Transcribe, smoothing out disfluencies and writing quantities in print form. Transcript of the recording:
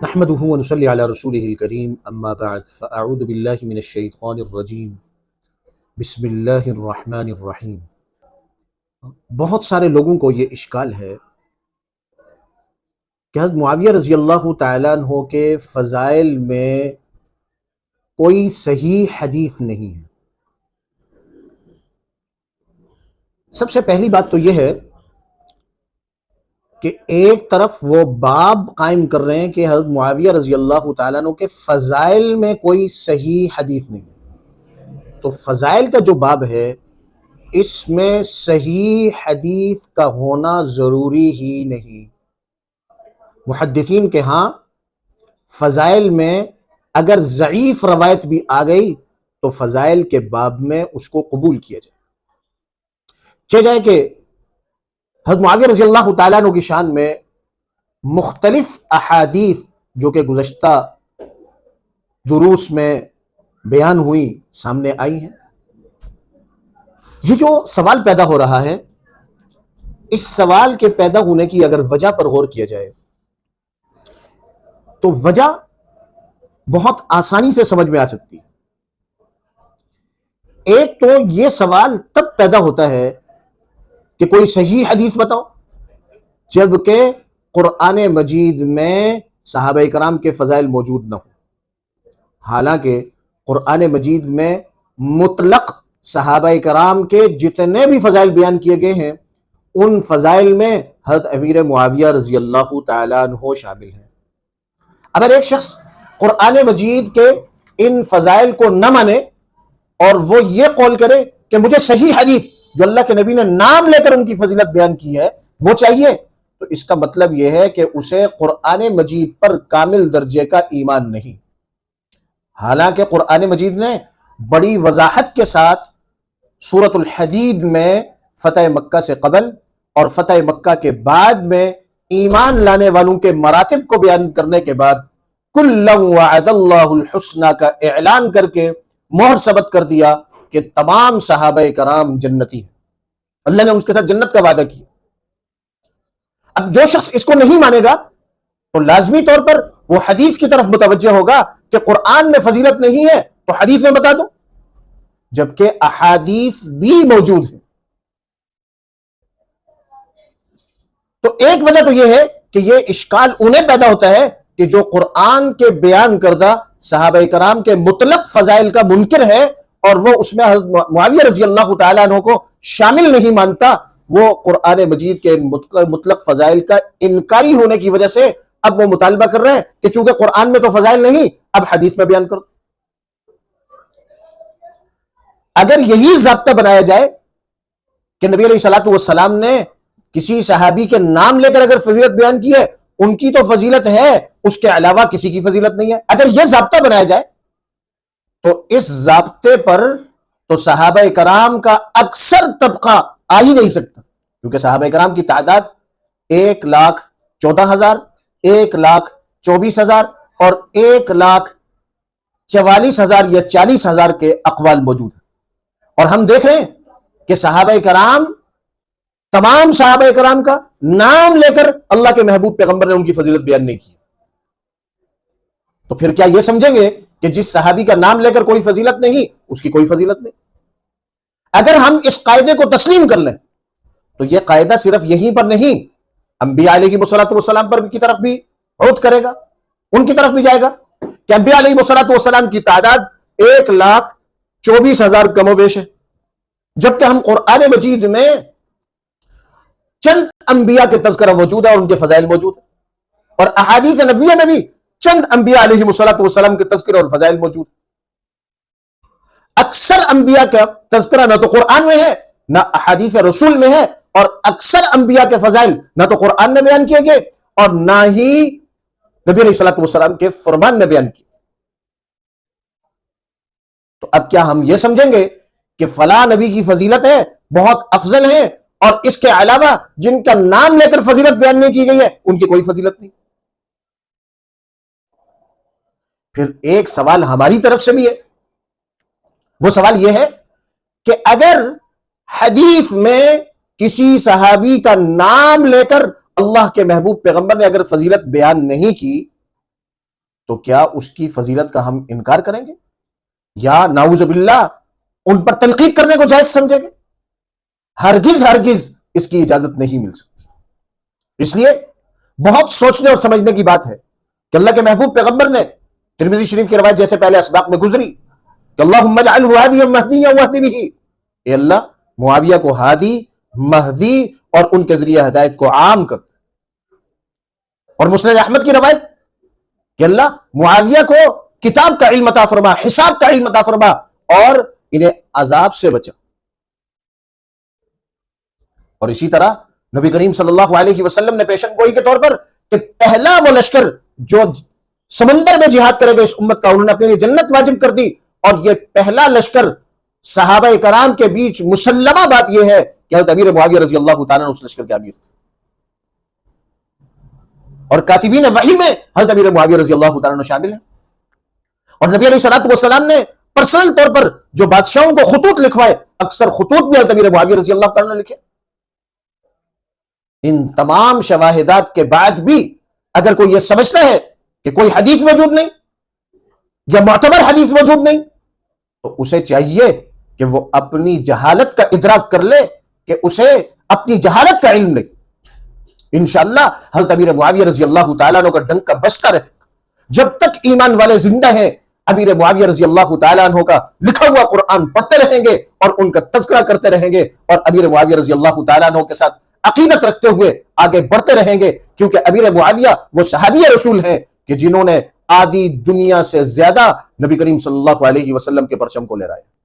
نحمده ونصلي على رسوله الكريم اما بعد فاعوذ بالله من الشیطان الرجیم بسم اللہ الرحمن الرحیم۔ بہت سارے لوگوں کو یہ اشکال ہے کہ حضرت معاویہ رضی اللہ تعالیٰ عنہ کے فضائل میں کوئی صحیح حدیث نہیں ہے۔ سب سے پہلی بات تو یہ ہے کہ ایک طرف وہ باب قائم کر رہے ہیں کہ حضرت معاویہ رضی اللہ تعالیٰ عنہ کے فضائل میں کوئی صحیح حدیث نہیں ہے، تو فضائل کا جو باب ہے اس میں صحیح حدیث کا ہونا ضروری ہی نہیں۔ محدثین کے ہاں فضائل میں اگر ضعیف روایت بھی آ گئی تو فضائل کے باب میں اس کو قبول کیا جائے، چاہے جائے کہ حضرت معاویہ رضی اللہ تعالیٰ عنہ کی شان میں مختلف احادیث جو کہ گزشتہ دروس میں بیان ہوئی سامنے آئی ہیں۔ یہ جو سوال پیدا ہو رہا ہے، اس سوال کے پیدا ہونے کی اگر وجہ پر غور کیا جائے تو وجہ بہت آسانی سے سمجھ میں آ سکتی ہے۔ ایک تو یہ سوال تب پیدا ہوتا ہے کہ کوئی صحیح حدیث بتاؤ جبکہ قرآن مجید میں صحابہ کرام کے فضائل موجود نہ ہو۔ حالانکہ قرآن مجید میں مطلق صحابہ کرام کے جتنے بھی فضائل بیان کیے گئے ہیں ان فضائل میں حضرت امیر معاویہ رضی اللہ تعالیٰ عنہ شامل ہیں۔ اگر ایک شخص قرآن مجید کے ان فضائل کو نہ مانے اور وہ یہ قول کرے کہ مجھے صحیح حدیث جو اللہ کے نبی نے نام لے کر ان کی فضیلت بیان کی ہے وہ چاہیے، تو اس کا مطلب یہ ہے کہ اسے قرآن مجید پر کامل درجے کا ایمان نہیں۔ حالانکہ قرآن مجید نے بڑی وضاحت کے ساتھ سورۃ الحدید میں فتح مکہ سے قبل اور فتح مکہ کے بعد میں ایمان لانے والوں کے مراتب کو بیان کرنے کے بعد کُلًّا وعد اللہ الحسنی کا اعلان کر کے مہر ثبت کر دیا کہ تمام صحابہ کرام جنتی ہیں، اللہ نے ان کے ساتھ جنت کا وعدہ کیا۔ اب جو شخص اس کو نہیں مانے گا تو لازمی طور پر وہ حدیث کی طرف متوجہ ہوگا کہ قرآن میں فضیلت نہیں ہے تو حدیث میں بتا دو، جبکہ احادیث بھی موجود ہیں۔ تو ایک وجہ تو یہ ہے کہ یہ اشکال انہیں پیدا ہوتا ہے کہ جو قرآن کے بیان کردہ صحابہ کرام کے مطلق فضائل کا منکر ہے اور وہ اس میں حضرت معاویہ رضی اللہ تعالیٰ عنہ کو شامل نہیں مانتا، وہ قرآن مجید کے مطلق فضائل کا انکاری ہونے کی وجہ سے اب وہ مطالبہ کر رہے ہیں کہ چونکہ قرآن میں تو فضائل نہیں اب حدیث میں بیان کر دو۔ اگر یہی ضابطہ بنایا جائے کہ نبی علیہ الصلوۃ والسلام نے کسی صحابی کے نام لے کر اگر فضیلت بیان کی ہے ان کی تو فضیلت ہے، اس کے علاوہ کسی کی فضیلت نہیں ہے، اگر یہ ضابطہ بنایا جائے تو اس ضابطے پر تو صحابہ کرام کا اکثر طبقہ آ ہی نہیں سکتا، کیونکہ صحابہ کرام کی تعداد 1,14,000 1,24,000 اور 1,44,000 یا 40,000 کے اقوال موجود ہیں، اور ہم دیکھ رہے ہیں کہ صحابہ کرام تمام صحابہ کرام کا نام لے کر اللہ کے محبوب پیغمبر نے ان کی فضیلت بیان نہیں کی، تو پھر کیا یہ سمجھیں گے کہ جس صحابی کا نام لے کر کوئی فضیلت نہیں اس کی کوئی فضیلت نہیں؟ اگر ہم اس قاعدے کو تسلیم کر لیں تو یہ قاعدہ صرف یہیں پر نہیں، انبیاء علیہ السلام پر کی طرف بھی عود کرے گا، ان کی طرف بھی جائے گا کہ انبیاء علیہ السلام کی تعداد 1,24,000 کم و بیش ہے، جبکہ ہم قرآن مجید میں چند انبیاء کے تذکرہ موجود ہے اور ان کے فضائل موجود ہیں، اور احادیث نبویہ میں بھی چند انبیاء علیہ السلام کے تذکرہ اور فضائل موجود ہیں۔ اکثر انبیاء کا تذکرہ نہ تو قرآن میں ہے نہ احادیث رسول میں ہے، اور اکثر انبیاء کے فضائل نہ تو قرآن میں بیان کیے گئے اور نہ ہی نبی علیہ السلام کے فرمان میں بیان کیے۔ تو اب کیا ہم یہ سمجھیں گے کہ فلاں نبی کی فضیلت ہے، بہت افضل ہے، اور اس کے علاوہ جن کا نام لے کر فضیلت بیان نہیں کی گئی ہے ان کی کوئی فضیلت نہیں؟ پھر ایک سوال ہماری طرف سے بھی ہے، وہ سوال یہ ہے کہ اگر حدیث میں کسی صحابی کا نام لے کر اللہ کے محبوب پیغمبر نے اگر فضیلت بیان نہیں کی تو کیا اس کی فضیلت کا ہم انکار کریں گے یا نعوذ باللہ ان پر تنقید کرنے کو جائز سمجھیں گے؟ ہرگز ہرگز اس کی اجازت نہیں مل سکتی۔ اس لیے بہت سوچنے اور سمجھنے کی بات ہے کہ اللہ کے محبوب پیغمبر نے ترمذی شریف کی روایت جیسے پہلے اسباق میں گزری کہ اللہم اجعلہ ہادیا مہدیا واہد بہ، اے اللہ معاویہ کو ہادی، مہدی اور ان کے ذریعے ہدایت کو عام کر۔ اور مسند احمد کی روایت کہ اللہ معاویہ کو کتاب کا علم عطا فرما، حساب کا علم عطا فرما اور انہیں عذاب سے بچا۔ اور اسی طرح نبی کریم صلی اللہ علیہ وسلم نے پیشن گوئی کے طور پر کہ پہلا وہ لشکر جو سمندر میں جہاد کرے گا اس امت کا، انہوں نے اپنے لیے جنت واجب کر دی، اور یہ پہلا لشکر صحابہ کرام کے بیچ مسلمہ بات یہ ہے کہ حضرت امیر معاویہ رضی اللہ تعالیٰ عنہ اس لشکر کے امیر تھے، اور کاتبین وحی میں حضرت امیر معاویہ رضی اللہ تعالیٰ عنہ شامل ہیں۔ اور نبی علیہ السلام نے پرسنل طور پر جو بادشاہوں کو خطوط لکھوائے، اکثر خطوط بھی حضرت امیر معاویہ رضی اللہ تعالیٰ عنہ نے لکھے۔ ان تمام شواہدات کے بعد بھی اگر کوئی یہ سمجھتا ہے کہ کوئی حدیث موجود نہیں یا معتبر حدیث موجود نہیں، تو اسے چاہیے کہ وہ اپنی جہالت کا ادراک کر لے کہ اسے اپنی جہالت کا علم نہیں۔ انشاءاللہ حضرت امیر معاویہ رضی اللہ تعالیٰ عنہ کا ڈنکا بجتا رہے گا جب تک ایمان والے زندہ ہیں۔ امیر معاویہ رضی اللہ تعالیٰ عنہ کا لکھا ہوا قرآن پڑھتے رہیں گے اور ان کا تذکرہ کرتے رہیں گے، اور امیر معاویہ رضی اللہ تعالیٰ عنہ کے ساتھ عقیدت رکھتے ہوئے آگے بڑھتے رہیں گے، کیونکہ امیر معاویہ وہ صحابی رسول ہیں کہ جنہوں نے آدھی دنیا سے زیادہ نبی کریم صلی اللہ علیہ وسلم کے پرچم کو لہرایا۔